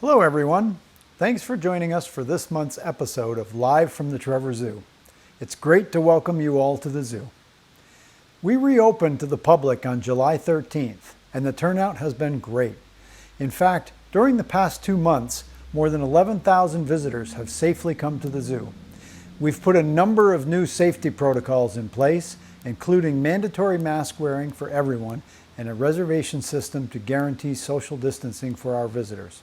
Hello everyone. Thanks for joining us for this month's episode of Live from the Trevor Zoo. It's great to welcome you all to the zoo. We reopened to the public on July 13th, and the turnout has been great. In fact, during the past 2 months, more than 11,000 visitors have safely come to the zoo. We've put a number of new safety protocols in place, including mandatory mask wearing for everyone and a reservation system to guarantee social distancing for our visitors.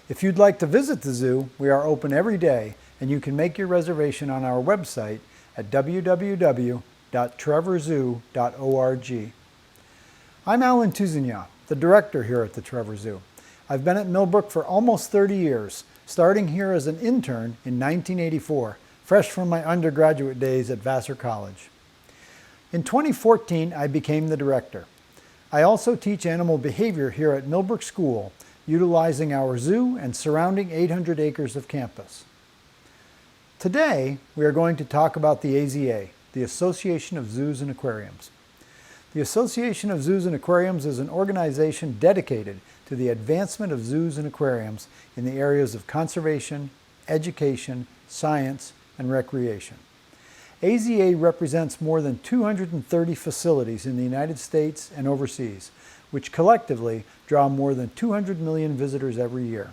If you'd like to visit the zoo, we are open every day, and you can make your reservation on our website at www.trevorzoo.org. I'm Alan Tousignant, the director here at the Trevor Zoo. I've been at Millbrook for almost 30 years, starting here as an intern in 1984, fresh from my undergraduate days at Vassar College. In 2014, I became the director. I also teach animal behavior here at Millbrook School, utilizing our zoo and surrounding 800 acres of campus. Today, we are going to talk about the AZA, the Association of Zoos and Aquariums. The Association of Zoos and Aquariums is an organization dedicated to the advancement of zoos and aquariums in the areas of conservation, education, science, and recreation. AZA represents more than 230 facilities in the United States and overseas, which collectively draw more than 200 million visitors every year.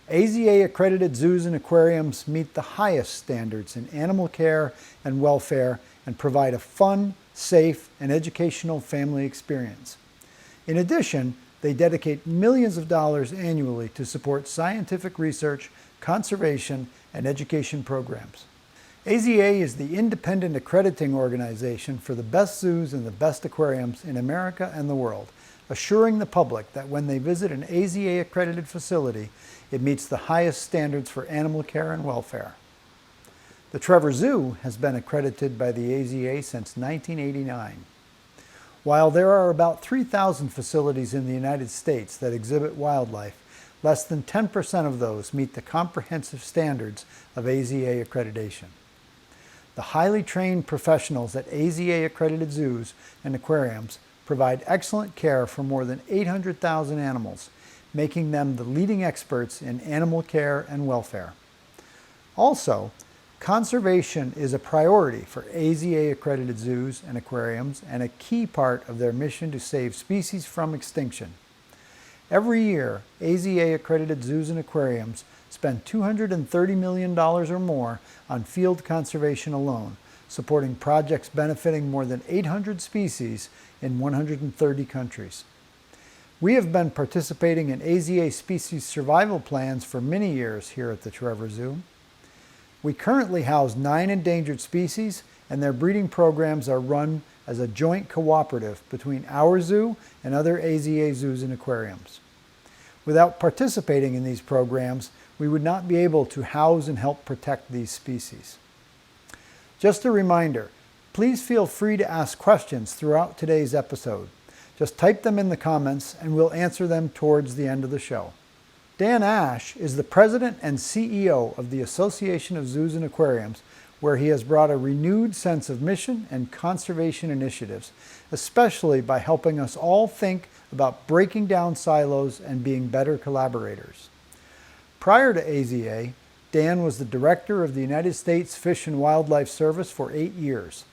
AZA accredited zoos and aquariums meet the highest standards in animal care and welfare and provide a fun, safe, and educational family experience. In addition, they dedicate millions of dollars annually to support scientific research, conservation, and education programs. AZA is the independent accrediting organization for the best zoos and the best aquariums in America and the world, assuring the public that when they visit an AZA accredited facility, it meets the highest standards for animal care and welfare. The Trevor Zoo has been accredited by the AZA since 1989. While there are about 3,000 facilities in the United States that exhibit wildlife, less than 10% of those meet the comprehensive standards of AZA accreditation. The highly trained professionals at AZA accredited zoos and aquariums provide excellent care for more than 800,000 animals, making them the leading experts in animal care and welfare. Also, conservation is a priority for AZA accredited zoos and aquariums and a key part of their mission to save species from extinction. Every year, AZA accredited zoos and aquariums spend $230 million or more on field conservation alone, supporting projects benefiting more than 800 species in 130 countries. We have been participating in AZA species survival plans for many years here at the Trevor Zoo. We currently house 9 endangered species, and their breeding programs are run as a joint cooperative between our zoo and other AZA zoos and aquariums. Without participating in these programs, we would not be able to house and help protect these species. Just a reminder, please feel free to ask questions throughout today's episode. Just type them in the comments and we'll answer them towards the end of the show. Dan Ashe is the president and CEO of the Association of Zoos and Aquariums, where he has brought a renewed sense of mission and conservation initiatives, especially by helping us all think about breaking down silos and being better collaborators. Prior to AZA, Dan was the director of the United States Fish and Wildlife Service for 8 years.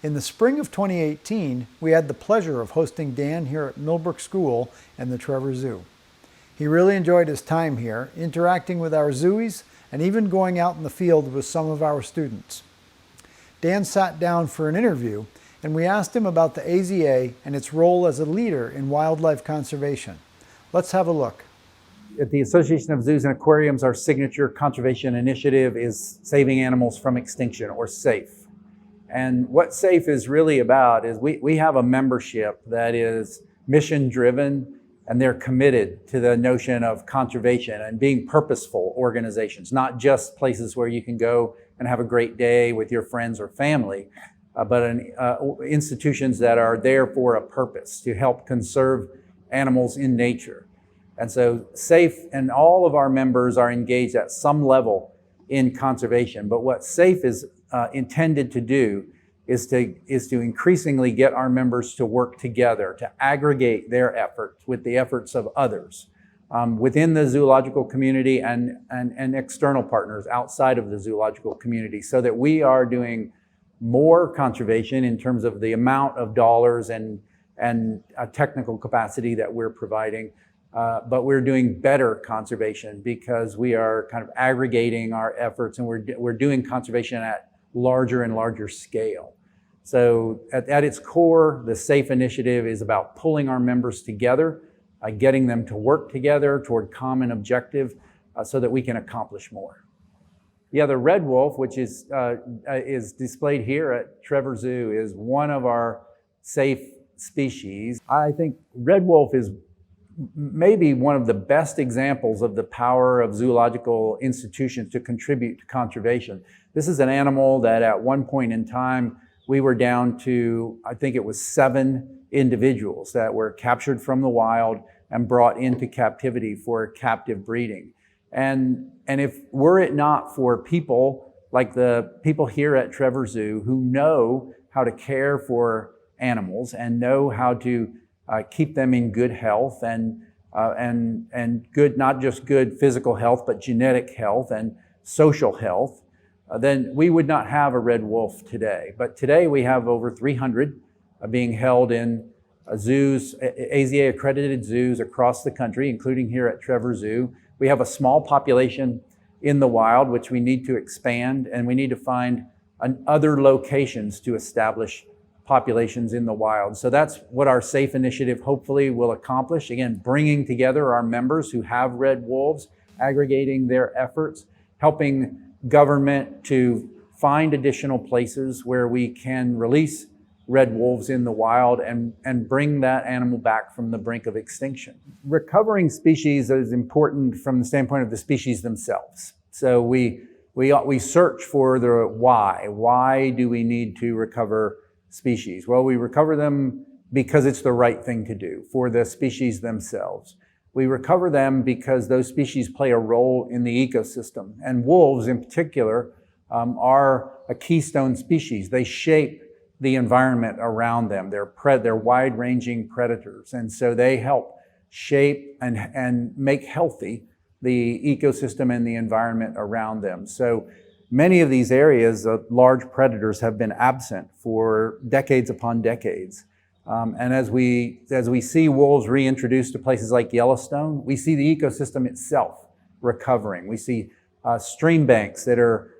In the spring of 2018, we had the pleasure of hosting Dan here at Millbrook School and the Trevor Zoo. He really enjoyed his time here, interacting with our zooies and even going out in the field with some of our students. Dan sat down for an interview, and we asked him about the AZA and its role as a leader in wildlife conservation. Let's have a look. At the Association of Zoos and Aquariums, our signature conservation initiative is saving animals from extinction, or SAFE. And what SAFE is really about is we have a membership that is mission driven, and they're committed to the notion of conservation and being purposeful organizations, not just places where you can go and have a great day with your friends or family, but institutions that are there for a purpose to help conserve animals in nature. And so SAFE and all of our members are engaged at some level in conservation. But what SAFE is intended to do is to increasingly get our members to work together, to aggregate their efforts with the efforts of others within the zoological community and external partners outside of the zoological community, so that we are doing more conservation in terms of the amount of dollars and technical capacity that we're providing, but we're doing better conservation because we are kind of aggregating our efforts, and we're doing conservation at larger and larger scale. So at its core, the SAFE initiative is about pulling our members together, getting them to work together toward common objective so that we can accomplish more. Yeah, the red wolf, which is displayed here at Trevor Zoo, is one of our safe species. I think red wolf is maybe one of the best examples of the power of zoological institutions to contribute to conservation. This is an animal that at one point in time, we were down to, I think it was 7 individuals that were captured from the wild and brought into captivity for captive breeding. And if were it not for people like the people here at Trevor Zoo who know how to care for animals and know how to keep them in good health and good, not just good physical health, but genetic health and social health, then we would not have a red wolf today. But today we have over 300 being held in zoos, AZA accredited zoos across the country, including here at Trevor Zoo. We have a small population in the wild, which we need to expand, and we need to find other locations to establish populations in the wild. So that's what our SAFE initiative hopefully will accomplish. Again, bringing together our members who have red wolves, aggregating their efforts, helping government to find additional places where we can release red wolves in the wild and bring that animal back from the brink of extinction. Recovering species is important from the standpoint of the species themselves. So we search for the why. Why do we need to recover species? Well, we recover them because it's the right thing to do for the species themselves. We recover them because those species play a role in the ecosystem. And wolves in particular are a keystone species. They shape the environment around them. They're wide-ranging predators. And so they help shape and make healthy the ecosystem and the environment around them. So many of these areas, large predators have been absent for decades upon decades. And as we see wolves reintroduced to places like Yellowstone, we see the ecosystem itself recovering. We see stream banks that are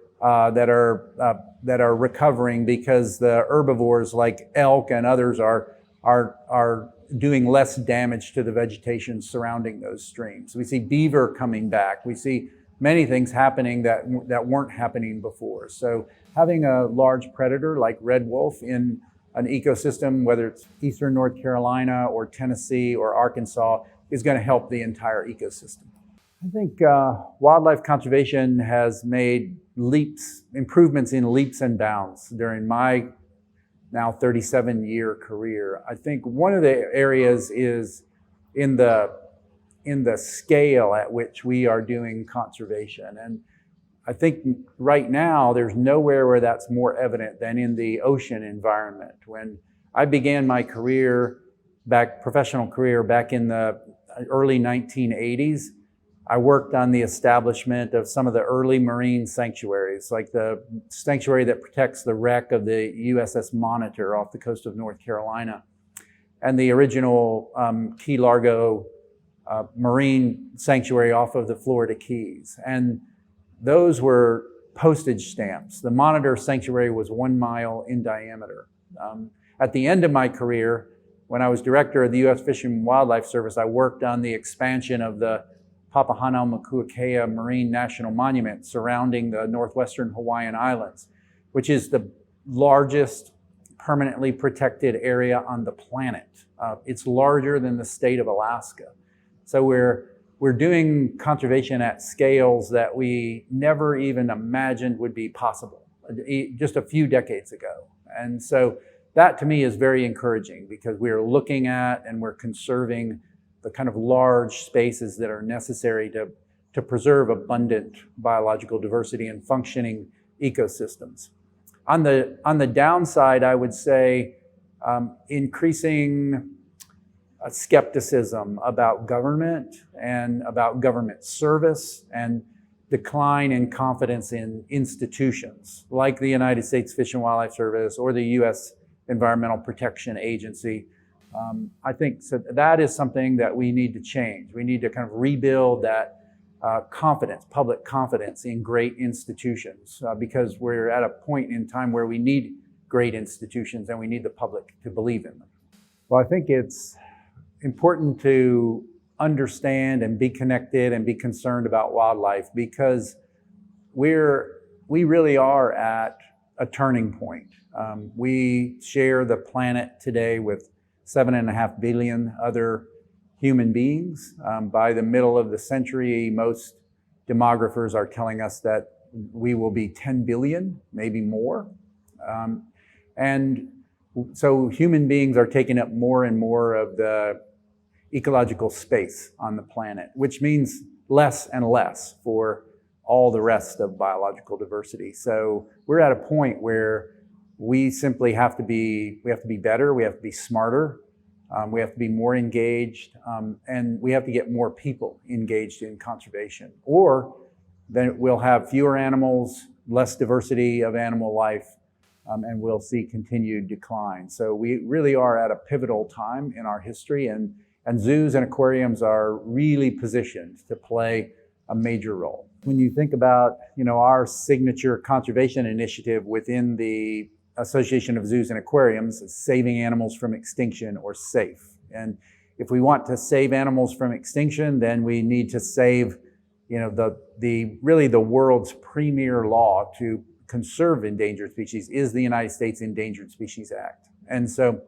recovering because the herbivores like elk and others are doing less damage to the vegetation surrounding those streams. We see beaver coming back. We see many things happening that weren't happening before. So having a large predator like red wolf in an ecosystem, whether it's eastern North Carolina or Tennessee or Arkansas, is going to help the entire ecosystem. I think wildlife conservation has made improvements in leaps and bounds during my now 37-year career. I think one of the areas is in the scale at which we are doing conservation. And I think right now there's nowhere where that's more evident than in the ocean environment. When I began my professional career back in the early 1980s, I worked on the establishment of some of the early marine sanctuaries, like the sanctuary that protects the wreck of the USS Monitor off the coast of North Carolina, and the original Key Largo marine sanctuary off of the Florida Keys. And those were postage stamps. The Monitor sanctuary was 1 mile in diameter. At the end of my career, when I was director of the U.S. Fish and Wildlife Service, I worked on the expansion of the Papahanaumokuakea Marine National Monument surrounding the northwestern Hawaiian Islands, which is the largest permanently protected area on the planet. It's larger than the state of Alaska. So we're doing conservation at scales that we never even imagined would be possible just a few decades ago. And so that to me is very encouraging because we are looking at and we're conserving the kind of large spaces that are necessary to preserve abundant biological diversity and functioning ecosystems. On the downside, I would say increasing skepticism about government and about government service, and decline in confidence in institutions like the United States Fish and Wildlife Service or the U.S. Environmental Protection Agency. I think so that is something that we need to change. We need to kind of rebuild that confidence, public confidence in great institutions, because we're at a point in time where we need great institutions and we need the public to believe in them. Well, I think it's important to understand and be connected and be concerned about wildlife, because we really are at a turning point. We share the planet today with 7.5 billion other human beings. By the middle of the century, most demographers are telling us that we will be 10 billion, maybe more. And so human beings are taking up more and more of the ecological space on the planet, which means less and less for all the rest of biological diversity. So we're at a point where we simply have to be better, we have to be smarter, we have to be more engaged, and we have to get more people engaged in conservation. Or then we'll have fewer animals, less diversity of animal life, and we'll see continued decline. So we really are at a pivotal time in our history, and zoos and aquariums are really positioned to play a major role. When you think about, our signature conservation initiative within the Association of Zoos and Aquariums, is saving animals from extinction, or SAFE. And if we want to save animals from extinction, then we need to save, the world's premier law to conserve endangered species is the United States Endangered Species Act. And so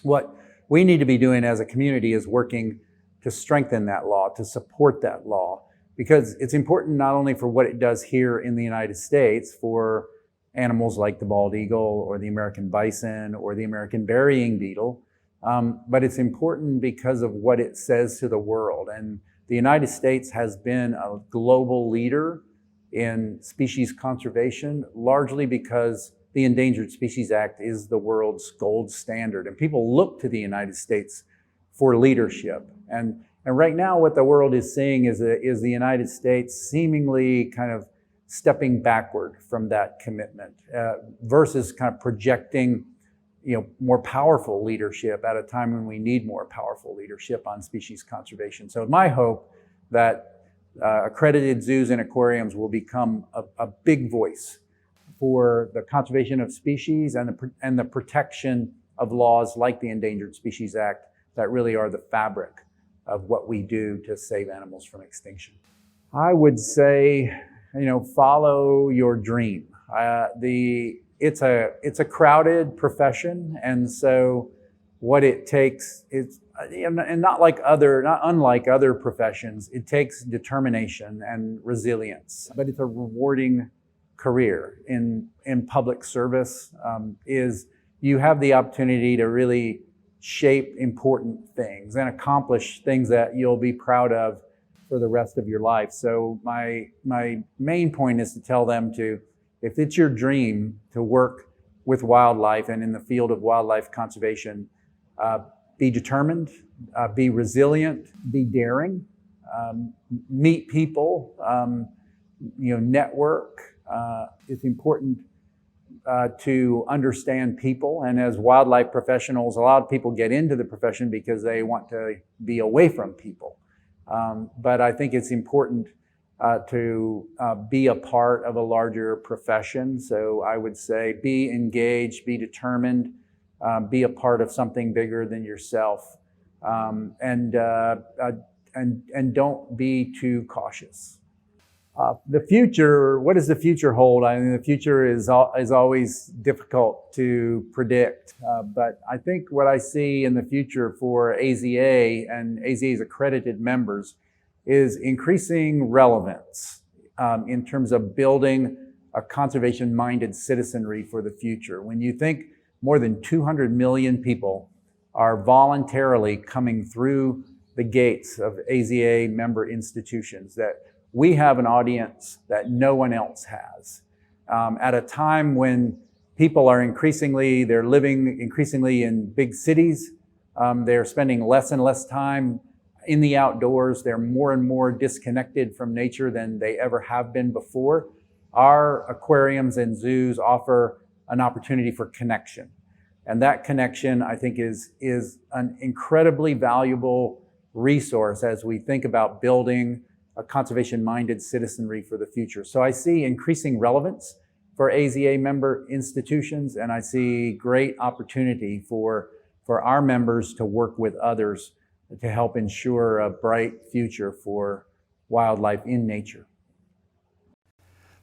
what we need to be doing as a community is working to strengthen that law, to support that law, because it's important not only for what it does here in the United States for animals like the bald eagle or the American bison or the American burying beetle, but it's important because of what it says to the world. And the United States has been a global leader in species conservation, largely because the Endangered Species Act is the world's gold standard. And people look to the United States for leadership. And right now what the world is seeing is the United States seemingly kind of stepping backward from that commitment versus kind of projecting more powerful leadership at a time when we need more powerful leadership on species conservation. So my hope that accredited zoos and aquariums will become a big voice for the conservation of species and the protection of laws like the Endangered Species Act that really are the fabric of what we do to save animals from extinction. I would say, follow your dream. It's a crowded profession, and so what it takes is, and not unlike other professions, it takes determination and resilience. But it's a rewarding career in public service. Is you have the opportunity to really shape important things and accomplish things that you'll be proud of for the rest of your life. So my main point is to tell them if it's your dream to work with wildlife and in the field of wildlife conservation, be determined, be resilient, be daring, meet people, network. It's important to understand people. And as wildlife professionals, a lot of people get into the profession because they want to be away from people. But I think it's important to be a part of a larger profession. So I would say be engaged, be determined, be a part of something bigger than yourself, and don't be too cautious. The future, what does the future hold? I mean, the future is always difficult to predict, but I think what I see in the future for AZA and AZA's accredited members is increasing relevance in terms of building a conservation-minded citizenry for the future. When you think more than 200 million people are voluntarily coming through the gates of AZA member institutions, that we have an audience that no one else has. At a time when people are living increasingly in big cities, They're spending less and less time in the outdoors. They're more and more disconnected from nature than they ever have been before. Our aquariums and zoos offer an opportunity for connection. And that connection, I think, is an incredibly valuable resource as we think about building a conservation-minded citizenry for the future. So I see increasing relevance for AZA member institutions, and I see great opportunity for our members to work with others to help ensure a bright future for wildlife in nature.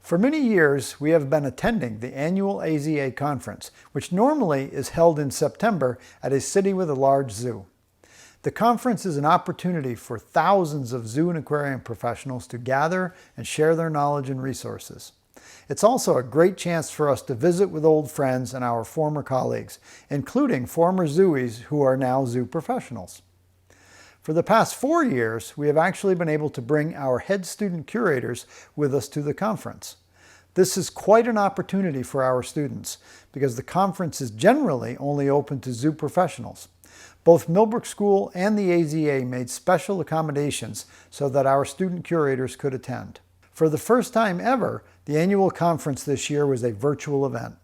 For many years, we have been attending the annual AZA Conference, which normally is held in September at a city with a large zoo. The conference is an opportunity for thousands of zoo and aquarium professionals to gather and share their knowledge and resources. It's also a great chance for us to visit with old friends and our former colleagues, including former zooies who are now zoo professionals. For the past 4 years, we have actually been able to bring our head student curators with us to the conference. This is quite an opportunity for our students because the conference is generally only open to zoo professionals. Both Millbrook School and the AZA made special accommodations so that our student curators could attend. For the first time ever, the annual conference this year was a virtual event.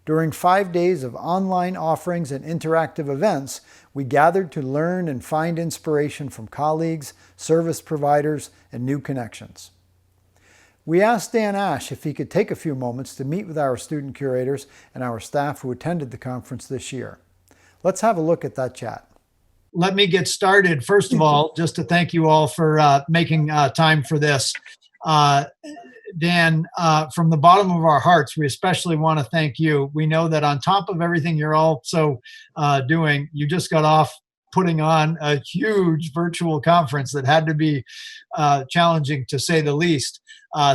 During 5 days of online offerings and interactive events, we gathered to learn and find inspiration from colleagues, service providers, and new connections. We asked Dan Ashe if he could take a few moments to meet with our student curators and our staff who attended the conference this year. Let's have a look at that chat. Let me get started. First of all, just to thank you all for making time for this. Dan, from the bottom of our hearts, we especially want to thank you. We know that on top of everything you're also doing, you just got off putting on a huge virtual conference that had to be challenging, to say the least.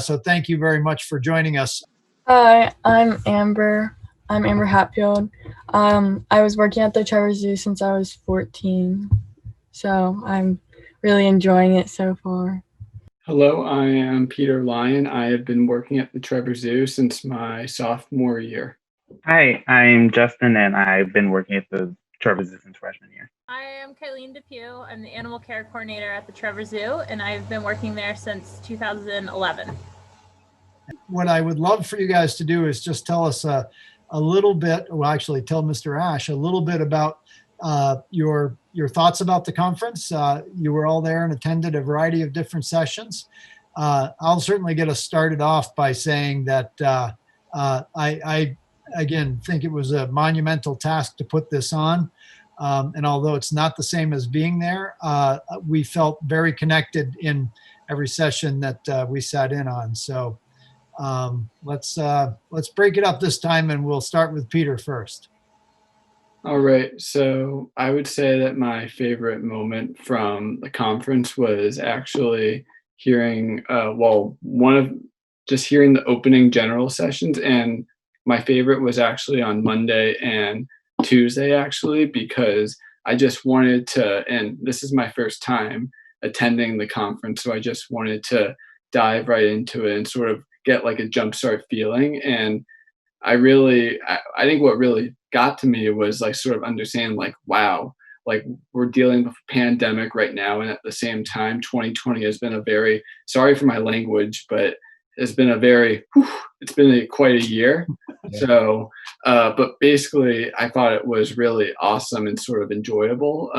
So thank you very much for joining us. Hi, I'm Amber. I'm Amber Hatfield. I was working at the Trevor Zoo since I was 14, so I'm really enjoying it so far. Hello, I am Peter Lyon. I have been working at the Trevor Zoo since my sophomore year. Hi, I'm Justin, and I've been working at the Trevor Zoo since freshman year. I am Kylene Depew. I'm the animal care coordinator at the Trevor Zoo, and I've been working there since 2011. What I would love for you guys to do is just tell us a little bit, well, actually tell Mr. Ashe a little bit about your thoughts about the conference. You were all there and attended a variety of different sessions. I'll certainly get us started off by saying that I again think it was a monumental task to put this on. And although it's not the same as being there, we felt very connected in every session that we sat in on. So let's break it up this time, and we'll start with Peter first. All right, so I would say that my favorite moment from the conference was actually hearing, hearing the opening general sessions, and my favorite was actually on Monday and Tuesday, actually, because I just wanted to, and this is my first time attending the conference, so I just wanted to dive right into it and sort of get like a jumpstart feeling. And I think what really got to me was like sort of understand like, wow, like we're dealing with a pandemic right now. And at the same time, 2020 has been a very, sorry for my language, but it's been quite a year. Yeah. So, but basically I thought it was really awesome and sort of enjoyable.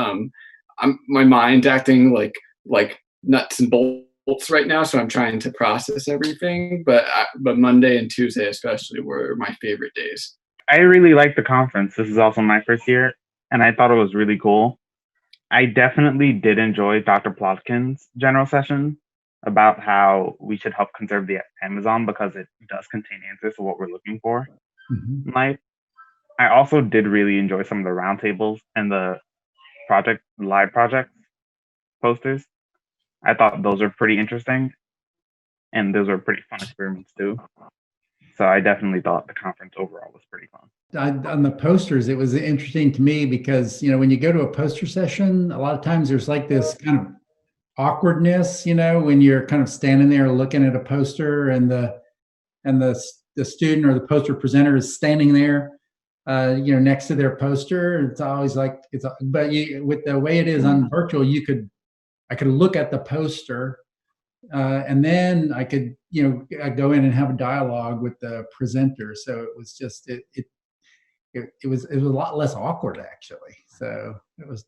My mind's acting like nuts and bolts right now, so I'm trying to process everything, but Monday and Tuesday especially were my favorite days. I really liked the conference. This is also my first year, and I thought it was really cool. I definitely did enjoy Dr. Plotkin's general session about how we should help conserve the Amazon because it does contain answers to what we're looking for in life. I also did really enjoy some of the roundtables and the live project posters. I thought those are pretty interesting, and those are pretty fun experiments too. So I definitely thought the conference overall was pretty fun. On the posters, it was interesting to me because, when you go to a poster session, a lot of times there's like this kind of awkwardness, when you're kind of standing there looking at a poster and the student or the poster presenter is standing there. next to their poster. It's always like but with the way it is on virtual, I could look at the poster, and then I could go in and have a dialogue with the presenter. So it was just it was a lot less awkward actually. So that was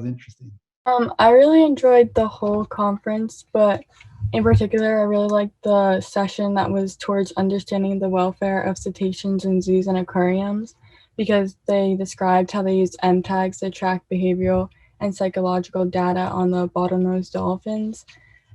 interesting. I really enjoyed the whole conference, but in particular, I really liked the session that was towards understanding the welfare of cetaceans in zoos and aquariums, because they described how they use M tags to track behavioral and psychological data on the bottlenose dolphins.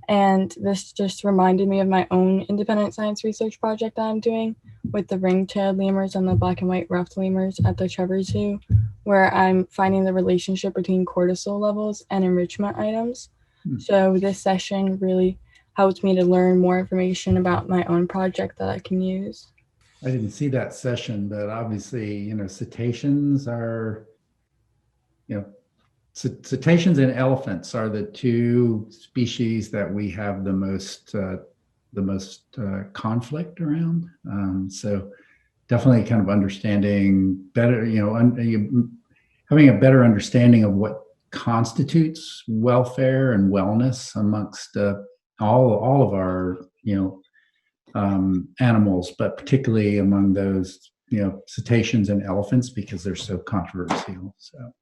And this just reminded me of my own independent science research project that I'm doing with the ring-tailed lemurs and the black and white ruffed lemurs at the Trevor Zoo, where I'm finding the relationship between cortisol levels and enrichment items. So this session really helped me to learn more information about my own project that I can use. I didn't see that session, but obviously, cetaceans are, cetaceans and elephants are the two species that we have the most conflict around. So definitely kind of understanding better, having a better understanding of what constitutes welfare and wellness amongst all of our, animals, but particularly among those, cetaceans and elephants, because they're so controversial. So.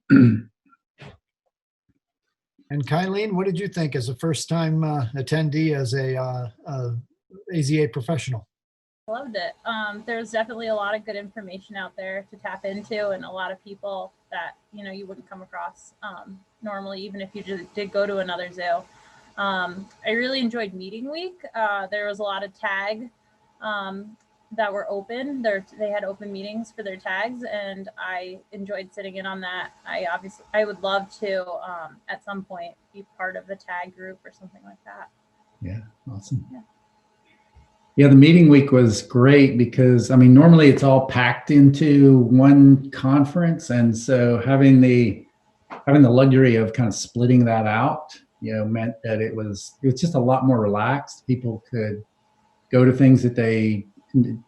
And Kylene, what did you think as a first-time attendee, as a AZA professional? Loved it. There's definitely a lot of good information out there to tap into, and a lot of people that you wouldn't come across normally, even if you did go to another zoo. I really enjoyed meeting week. There was a lot of tag that were open. They had open meetings for their tags, and I enjoyed sitting in on that. I would love to at some point be part of the tag group or something like that. Yeah, awesome. Yeah, the meeting week was great because normally it's all packed into one conference, and so having the luxury of kind of splitting that out, meant that it was just a lot more relaxed. People could go to things that they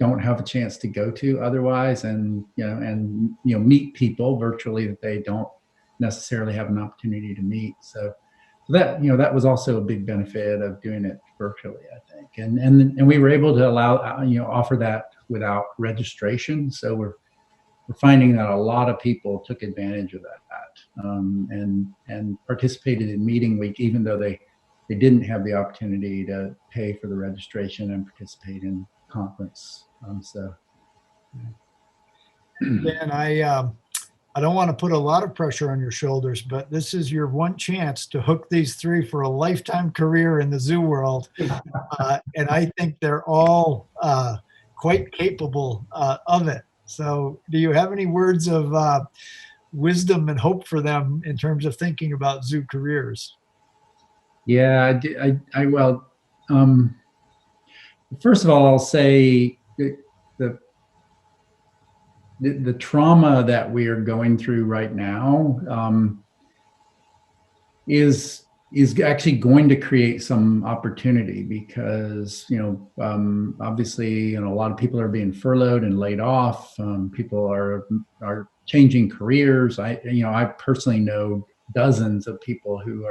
don't have a chance to go to otherwise, and meet people virtually that they don't necessarily have an opportunity to meet. So that that was also a big benefit of doing it virtually, I think. And we were able to allow offer that without registration. So we're finding that a lot of people took advantage of that, and participated in meeting week, even though they didn't have the opportunity to pay for the registration and participate in conference. Dan, I don't want to put a lot of pressure on your shoulders, but this is your one chance to hook these three for a lifetime career in the zoo world. And I think they're all quite capable of it. So do you have any words of wisdom and hope for them in terms of thinking about zoo careers? Yeah, well, first of all, I'll say the trauma that we are going through right now is actually going to create some opportunity, because obviously a lot of people are being furloughed and laid off. People are changing careers. I personally know dozens of people who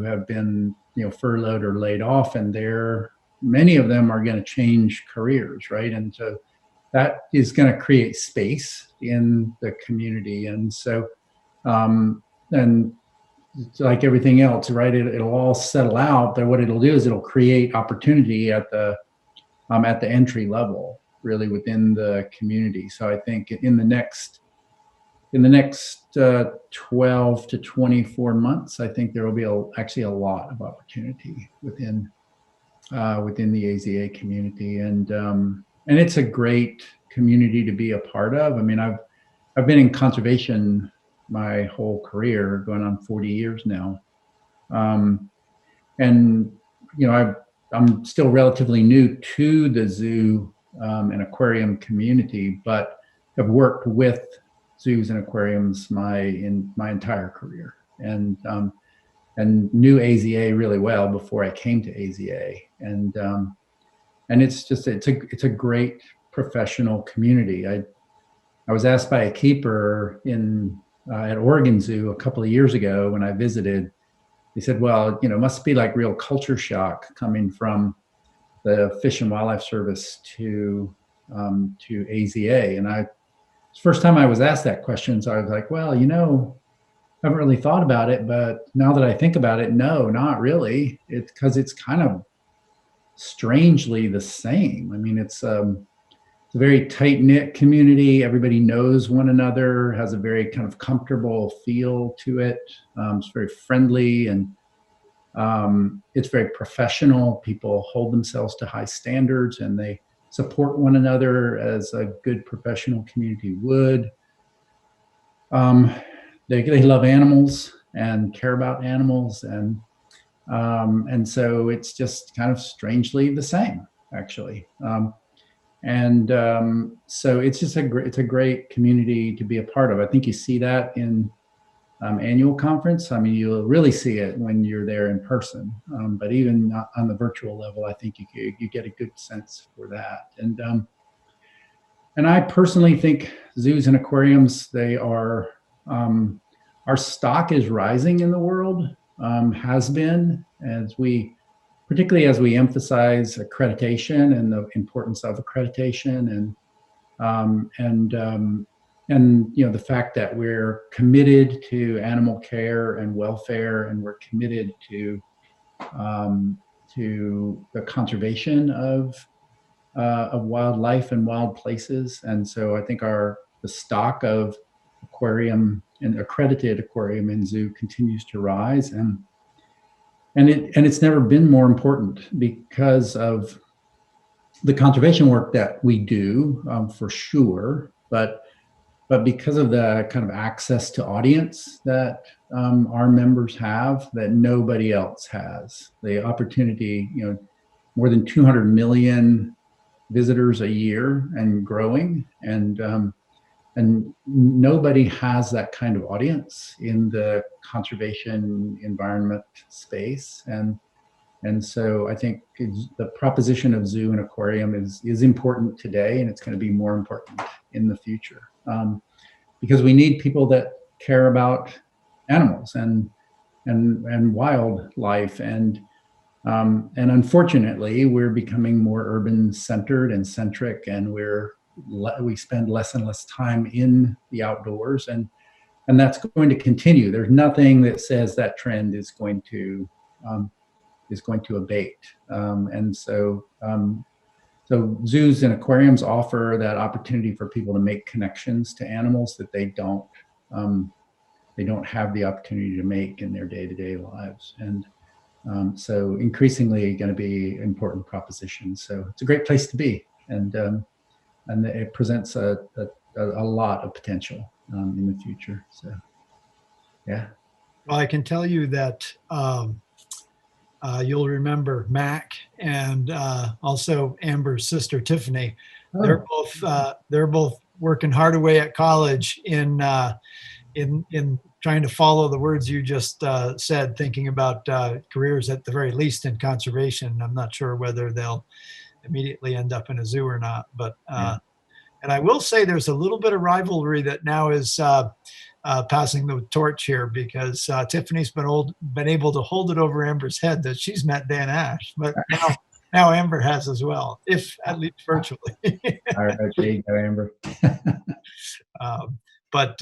have been furloughed or laid off, and many of them are going to change careers, right? And so that is going to create space in the community. And so, and like everything else, right, it'll all settle out, but what it'll do is it'll create opportunity at the entry level, really, within the community. So I think in the next 12 to 24 months, I think there will be actually a lot of opportunity within the AZA community, and it's a great community to be a part of. I've been in conservation my whole career, going on 40 years now, and I'm still relatively new to the zoo and aquarium community, but have worked with zoos and aquariums my entire career, and knew AZA really well before I came to AZA, and it's a great professional community. I was asked by a keeper at Oregon Zoo a couple of years ago when I visited. He said, well, it must be like real culture shock coming from the Fish and Wildlife Service to AZA. And it's the first time I was asked that question. So I was like, well, I haven't really thought about it, but now that I think about it, no, not really. It's because it's kind of strangely the same. I mean, it's a very tight-knit community. Everybody knows one another, has a very kind of comfortable feel to it. It's very friendly, and it's very professional. People hold themselves to high standards, and they support one another as a good professional community would. They love animals and care about animals, and so it's just kind of strangely the same, actually. So it's just it's a great community to be a part of. I think you see that in annual conference. I mean, you'll really see it when you're there in person, but even on the virtual level, I think you get a good sense for that. And I personally think zoos and aquariums, they are, our stock is rising in the world, has been, particularly as we emphasize accreditation and the importance of accreditation, and the fact that we're committed to animal care and welfare, and we're committed to the conservation of wildlife and wild places. And so I think the stock of aquarium and accredited aquarium and zoo continues to rise, and it's never been more important because of the conservation work that we do, for sure, but because of the kind of access to audience that our members have that nobody else has. The opportunity, more than 200 million visitors a year and growing, and nobody has that kind of audience in the conservation environment space. And so I think the proposition of zoo and aquarium is important today, and it's going to be more important in the future, because we need people that care about animals and wildlife, and unfortunately we're becoming more urban centered and centric, and we spend less and less time in the outdoors, and that's going to continue. There's nothing that says that trend is going to abate. And so zoos and aquariums offer that opportunity for people to make connections to animals that they don't have the opportunity to make in their day-to-day lives. And so increasingly going to be important propositions. So it's a great place to be. And it presents a lot of potential in the future. So, yeah. Well, I can tell you that you'll remember Mac and also Amber's sister Tiffany. Oh. They're both working hard away at college in trying to follow the words you just said, thinking about careers at the very least in conservation. I'm not sure whether they'll immediately end up in a zoo or not, but and I will say there's a little bit of rivalry that now is passing the torch here, because Tiffany's been able to hold it over Amber's head that she's met Dan Ashe, but now Amber has as well, if at least virtually. All right, there you go, Amber. But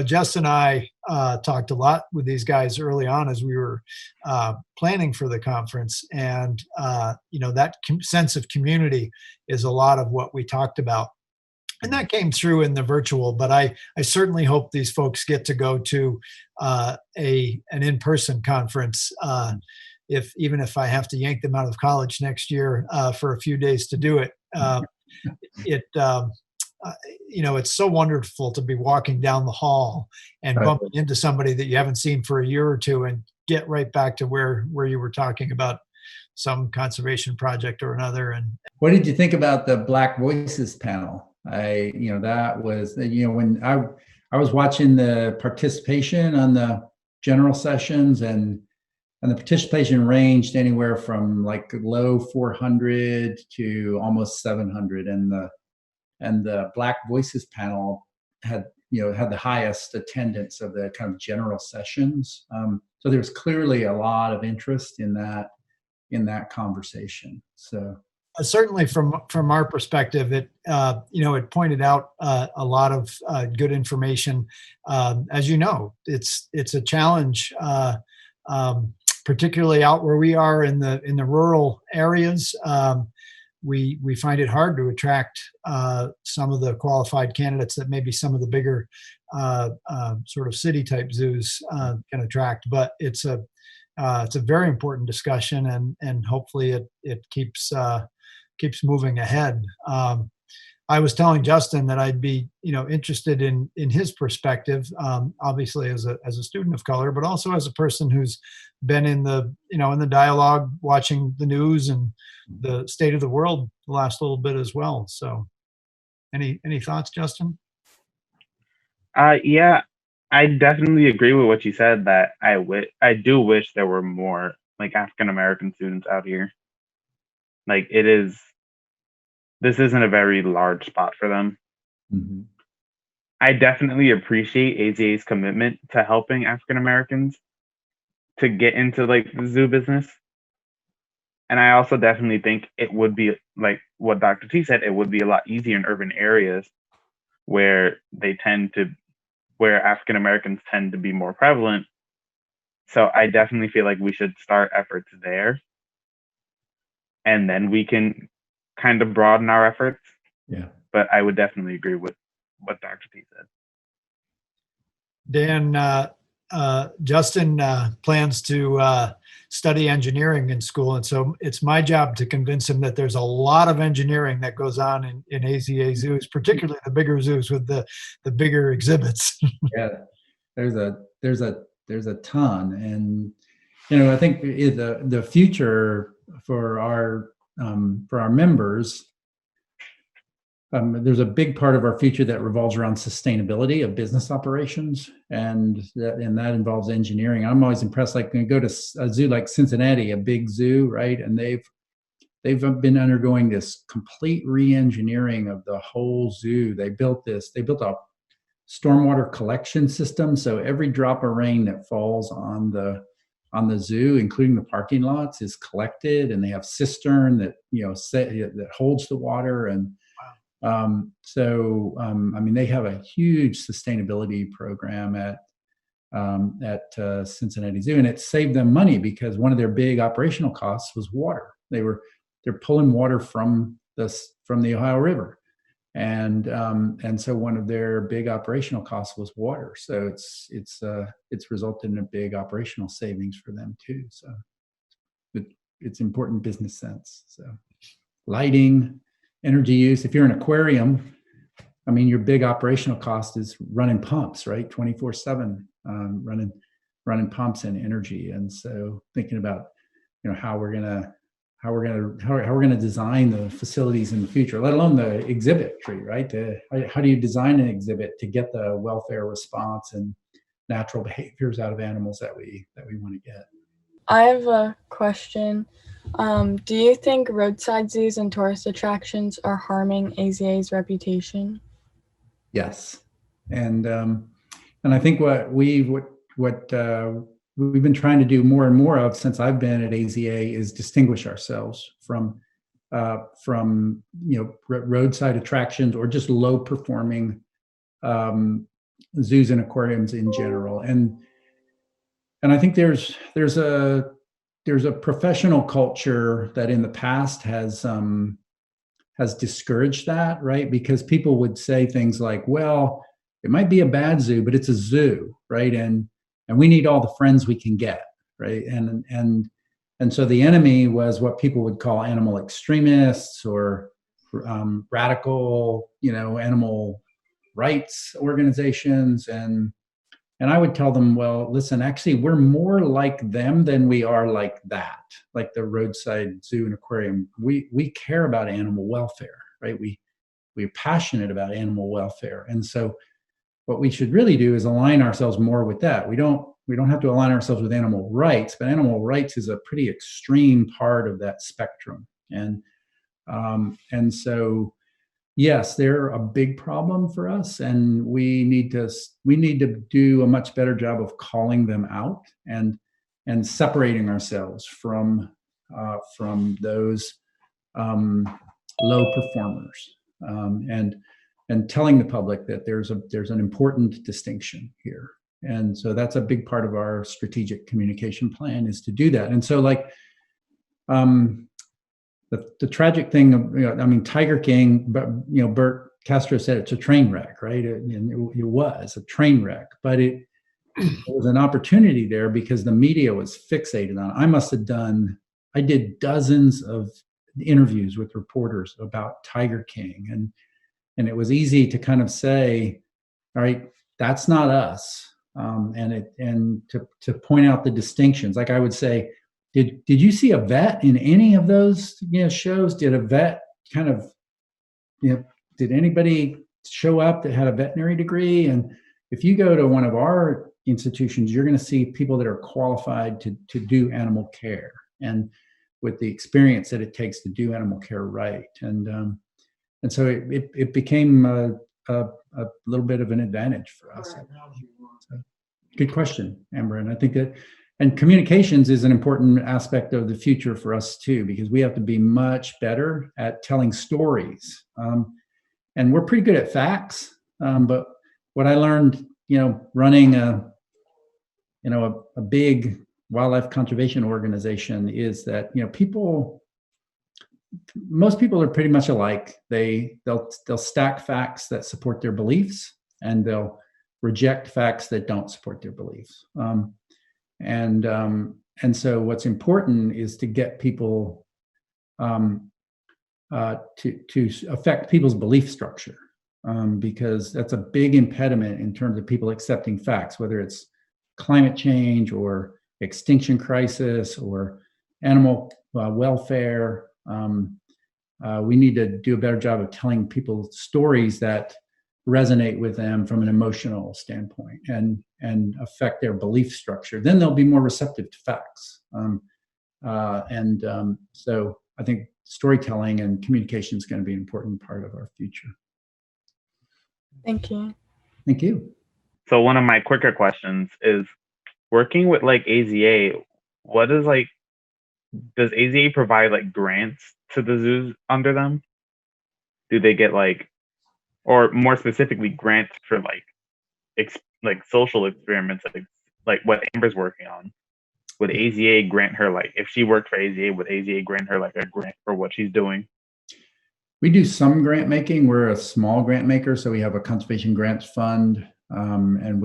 Jess and I talked a lot with these guys early on as we were planning for the conference, and that sense of community is a lot of what we talked about, and that came through in the virtual. But I certainly hope these folks get to go to an in-person conference, even if I have to yank them out of college next year for a few days to do it. It's so wonderful to be walking down the hall and bumping into somebody that you haven't seen for a year or two, and get right back to where you were talking about some conservation project or another. And what did you think about the Black Voices panel? That was, when I was watching the participation on the general sessions, and the participation ranged anywhere from like low 400 to almost 700, and and the Black Voices panel had the highest attendance of the kind of general sessions. So there was clearly a lot of interest in that conversation. So certainly from our perspective, it it pointed out a lot of good information. As you know, it's a challenge, particularly out where we are in the rural areas. We find it hard to attract some of the qualified candidates that maybe some of the bigger sort of city type zoos can attract. But it's a very important discussion, and hopefully it keeps moving ahead. I was telling Justin that I'd be interested in his perspective, obviously as a student of color, but also as a person who's been in the dialogue, watching the news and the state of the world the last little bit as well. So any thoughts, Justin? Yeah, I definitely agree with what you said, that I do wish there were more like African American students out here. Like this isn't a very large spot for them. Mm-hmm. I definitely appreciate AZA's commitment to helping African Americans to get into like the zoo business. And I also definitely think it would be, like what Dr. T said, it would be a lot easier in urban areas where African Americans tend to be more prevalent. So I definitely feel like we should start efforts there. And then we can kind of broaden our efforts. Yeah. But I would definitely agree with what Dr. T said. Dan, Justin plans to study engineering in school, and so it's my job to convince him that there's a lot of engineering that goes on in AZA zoos, particularly the bigger zoos with the bigger exhibits. Yeah, there's a ton, and I think the future for our members. There's a big part of our future that revolves around sustainability of business operations, and that involves engineering. I'm always impressed. Like when you go to a zoo like Cincinnati, a big zoo, right? And they've been undergoing this complete re-engineering of the whole zoo. They built a stormwater collection system, so every drop of rain that falls on the zoo, including the parking lots, is collected, and they have cistern that that holds the water. And they have a huge sustainability program at Cincinnati Zoo, and it saved them money because one of their big operational costs was water. They're pulling water from the Ohio River, and so one of their big operational costs was water. So it's resulted in a big operational savings for them too. So it's important business sense. So lighting, energy use. If you're an aquarium, your big operational cost is running pumps, right? 24/7, running pumps and energy. And so thinking about, how we're gonna design the facilities in the future, let alone the exhibit tree, right? How do you design an exhibit to get the welfare response and natural behaviors out of animals that we want to get? I have a question. Do you think roadside zoos and tourist attractions are harming AZA's reputation? Yes, and I think what we've been trying to do more and more of since I've been at AZA is distinguish ourselves from roadside attractions or just low performing zoos and aquariums in general. And I think there's a professional culture that in the past has discouraged that, right? Because people would say things like, well, it might be a bad zoo, but it's a zoo, right? And we need all the friends we can get, right? And so the enemy was what people would call animal extremists or radical, animal rights organizations. And I would tell them, well, listen, actually, we're more like them than we are like that, like the roadside zoo and aquarium. We care about animal welfare, right? We're passionate about animal welfare. And so what we should really do is align ourselves more with that. We don't have to align ourselves with animal rights, but animal rights is a pretty extreme part of that spectrum. And so yes, they're a big problem for us, and we need to do a much better job of calling them out and separating ourselves from those low performers, and telling the public that there's an important distinction here. And so that's a big part of our strategic communication plan, is to do that. And so, like, the tragic thing of, I mean, Tiger King, but Bert Castro said it's a train wreck, right? And it was a train wreck, but there was an opportunity there because the media was fixated on it. I did dozens of interviews with reporters about Tiger King, and it was easy to kind of say, all right, that's not us. And to point out the distinctions, like I would say, did you see a vet in any of those shows? Did a vet kind of, did anybody show up that had a veterinary degree? And if you go to one of our institutions, you're going to see people that are qualified to do animal care, and with the experience that it takes to do animal care right. And so it became a little bit of an advantage for us. So, good question, Amber. And I think that, and communications is an important aspect of the future for us too, because we have to be much better at telling stories. And we're pretty good at facts. But what I learned, running a big wildlife conservation organization, is that, most people are pretty much alike. They'll stack facts that support their beliefs, and they'll reject facts that don't support their beliefs. And so what's important is to get people to affect people's belief structure, because that's a big impediment in terms of people accepting facts, whether it's climate change or extinction crisis or animal welfare. We need to do a better job of telling people stories that resonate with them from an emotional standpoint and affect their belief structure. Then they'll be more receptive to facts. So I think storytelling and communication is going to be an important part of our future. Thank you. Thank you. So one of my quicker questions is, working with like AZA, does AZA provide like grants to the zoos under them? Do they get or more specifically, grants for like social experiments, like what Amber's working on? Would AZA grant her, if she worked for AZA, would AZA grant her a grant for what she's doing? We do some grant making. We're a small grant maker, so we have a conservation grants fund, and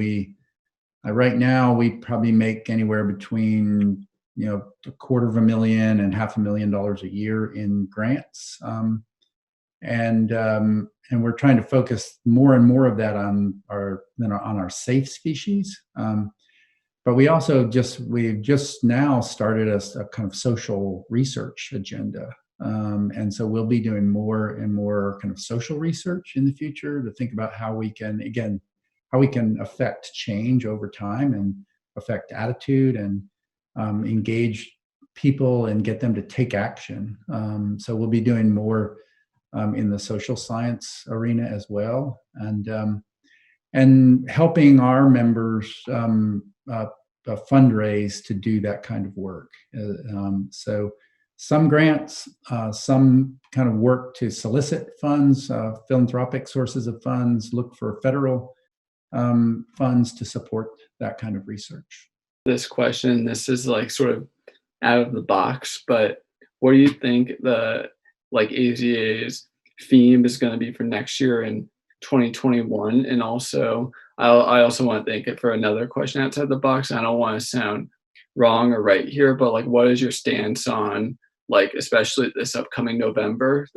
right now we probably make anywhere between $250,000 and $500,000 a year in grants. And we're trying to focus more and more of that on our safe species. But we've just now started a kind of social research agenda. And so we'll be doing more and more kind of social research in the future to think about how we can affect change over time and affect attitude and engage people and get them to take action. So we'll be doing more in the social science arena as well, and helping our members fundraise to do that kind of work. So some grants, some kind of work to solicit funds, philanthropic sources of funds, look for federal funds to support that kind of research. This question, this is sort of out of the box, but what do you think the AZA's theme is going to be for next year in 2021? And also, I also want to thank it for another question outside the box. I don't want to sound wrong or right here, but what is your stance on especially this upcoming November?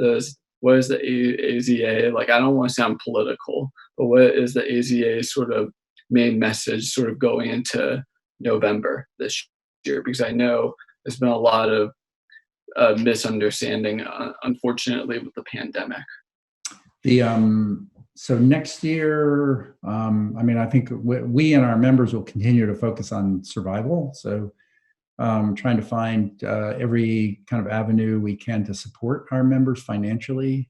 What is the AZA? I don't want to sound political, but what is the AZA's sort of main message sort of going into November this year? Because I know there's been a lot of misunderstanding, unfortunately, with the pandemic. So next year, I think we and our members will continue to focus on survival. So trying to find every kind of avenue we can to support our members financially.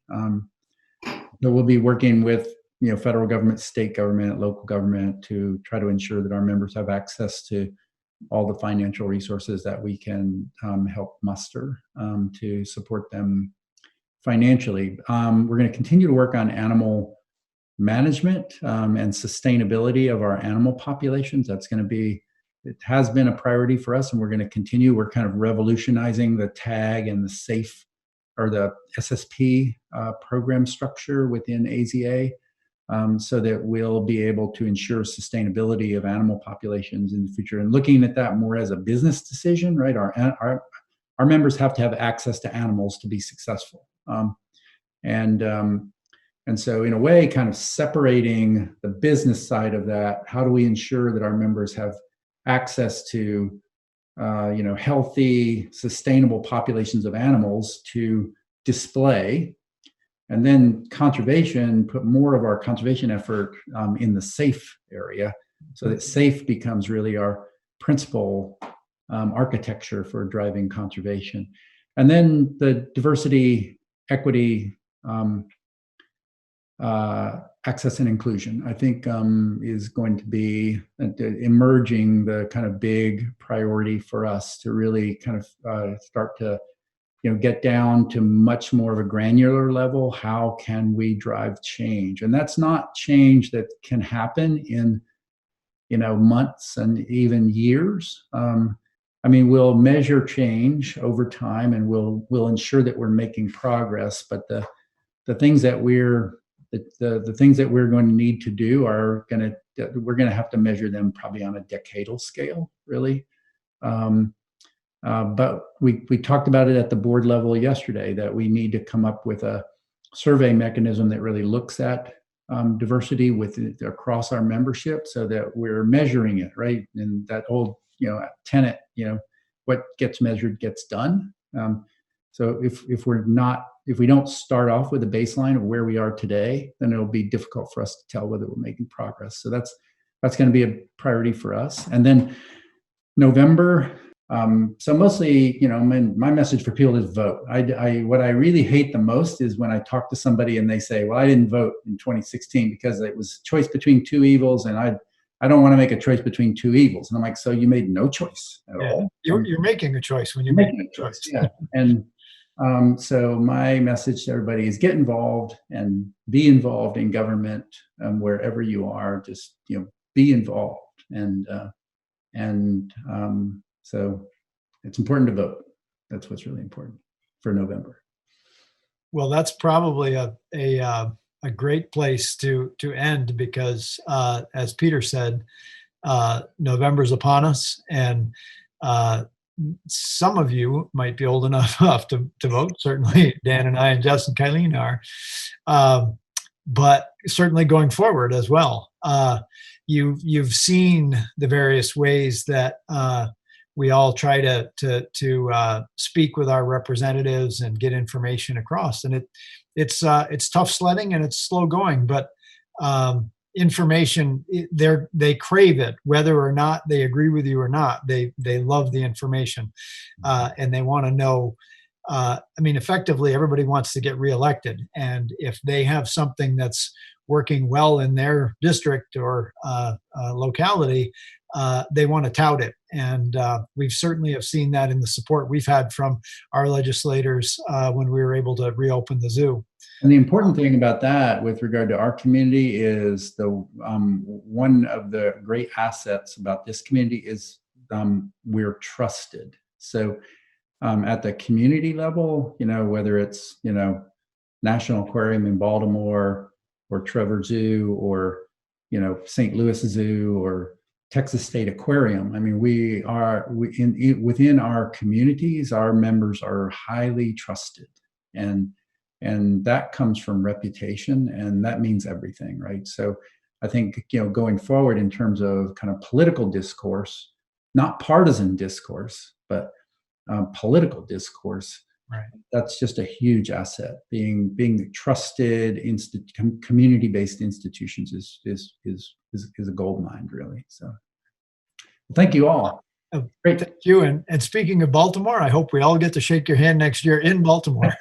we'll be working with federal government, state government, local government to try to ensure that our members have access to all the financial resources that we can help muster to support them financially. We're going to continue to work on animal management and sustainability of our animal populations. It has been a priority for us, and we're going to continue. We're kind of revolutionizing the tag and the SAFE or the SSP program structure within AZA so that we'll be able to ensure sustainability of animal populations in the future, and looking at that more as a business decision, right? Our members have to have access to animals to be successful. And so in a way, kind of separating the business side of that, how do we ensure that our members have access to healthy, sustainable populations of animals to display, and then conservation, put more of our conservation effort in the SAFE area, so that SAFE becomes really our principal architecture for driving conservation. And then the diversity, equity, access and inclusion, I think, is going to be emerging the kind of big priority for us to really kind of start to get down to much more of a granular level. How can we drive change? And that's not change that can happen in months and even years. We'll measure change over time, and we'll ensure that we're making progress. But the things that we're going to need to do we're going to have to measure them probably on a decadal scale, really. But we talked about it at the board level yesterday, that we need to come up with a survey mechanism that really looks at diversity across our membership, so that we're measuring it, right? And that old tenet, what gets measured gets done. So if we don't start off with a baseline of where we are today, then it'll be difficult for us to tell whether we're making progress. So that's going to be a priority for us. And then November. So mostly, my message for people is vote. What I really hate the most is when I talk to somebody and they say, well, I didn't vote in 2016 because it was a choice between two evils, and I don't want to make a choice between two evils. And I'm like, so you made no choice at all? You're making a choice when you're making a choice. Yeah. And so my message to everybody is get involved and be involved in government wherever you are. Just be involved, so it's important to vote. That's what's really important for November. Well, that's probably a great place to end, because as Peter said, November's upon us, and some of you might be old enough to vote. Certainly Dan and I and Jess and Kylene are, but certainly going forward as well. You've seen the various ways that we all try to speak with our representatives and get information across, and it's tough sledding and it's slow going, but information, they crave it, whether or not they agree with you or not. They love the information, and they want to know. Effectively, everybody wants to get reelected, and if they have something that's working well in their district or locality, they want to tout it. And we've certainly have seen that in the support we've had from our legislators when we were able to reopen the zoo. And the important thing about that with regard to our community is one of the great assets about this community is we're trusted. So at the community level, whether it's, National Aquarium in Baltimore or Trevor Zoo or, St. Louis Zoo or Texas State Aquarium. Within our communities, our members are highly trusted, and that comes from reputation, and that means everything, right? So I think, going forward in terms of kind of political discourse, not partisan discourse, but political discourse, right? That's just a huge asset. Being trusted, community-based institutions is a gold mine, really. So, thank you all. Great, thank you. And speaking of Baltimore, I hope we all get to shake your hand next year in Baltimore.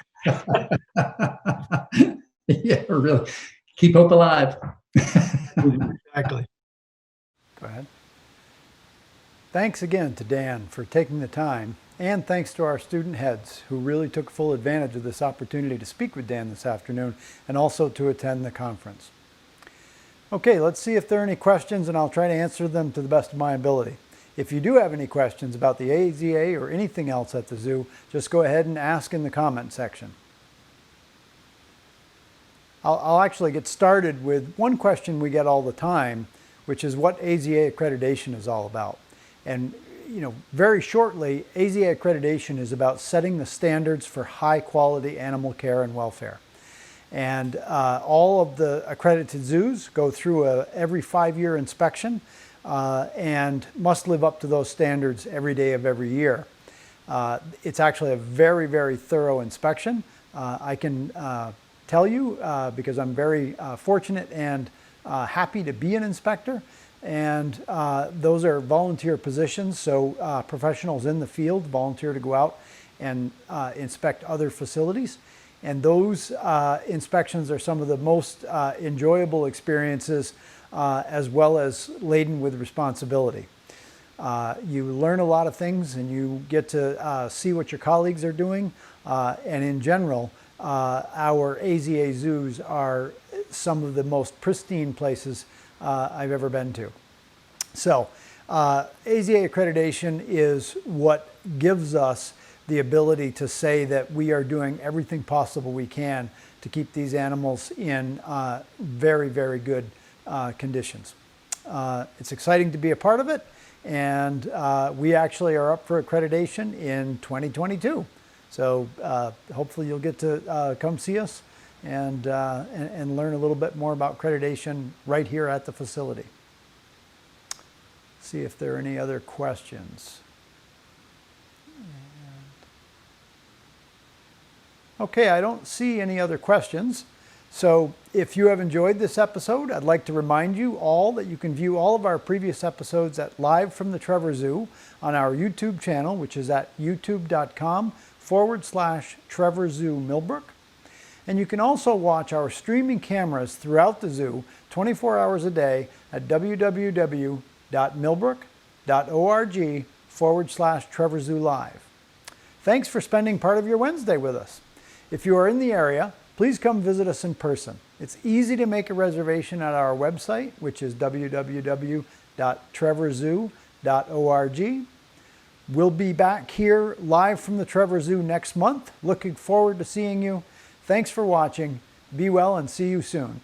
Yeah, really. Keep hope alive. Exactly. Go ahead. Thanks again to Dan for taking the time, and thanks to our student heads who really took full advantage of this opportunity to speak with Dan this afternoon and also to attend the conference. Okay, let's see if there are any questions, and I'll try to answer them to the best of my ability. If you do have any questions about the AZA or anything else at the zoo, just go ahead and ask in the comment section. I'll actually get started with one question we get all the time, which is what AZA accreditation is all about. And very shortly, AZA accreditation is about setting the standards for high quality animal care and welfare. And all of the accredited zoos go through every 5-year inspection and must live up to those standards every day of every year. It's actually a very, very thorough inspection. I can tell you because I'm very fortunate and happy to be an inspector. And those are volunteer positions, so professionals in the field volunteer to go out and inspect other facilities. And those inspections are some of the most enjoyable experiences as well as laden with responsibility. You learn a lot of things and you get to see what your colleagues are doing. And in general, our AZA zoos are some of the most pristine places I've ever been to. So AZA accreditation is what gives us the ability to say that we are doing everything possible we can to keep these animals in very, very good conditions. It's exciting to be a part of it, and we actually are up for accreditation in 2022. So hopefully you'll get to come see us and learn a little bit more about accreditation right here at the facility. See if there are any other questions. Okay, I don't see any other questions. So if you have enjoyed this episode, I'd like to remind you all that you can view all of our previous episodes at Live from the Trevor Zoo on our YouTube channel, which is at youtube.com/Trevor Zoo Millbrook. And you can also watch our streaming cameras throughout the zoo 24 hours a day at www.millbrook.org/Trevor Zoo Live. Thanks for spending part of your Wednesday with us. If you are in the area, please come visit us in person. It's easy to make a reservation at our website, which is www.trevorzoo.org. We'll be back here live from the Trevor Zoo next month. Looking forward to seeing you. Thanks for watching. Be well and see you soon.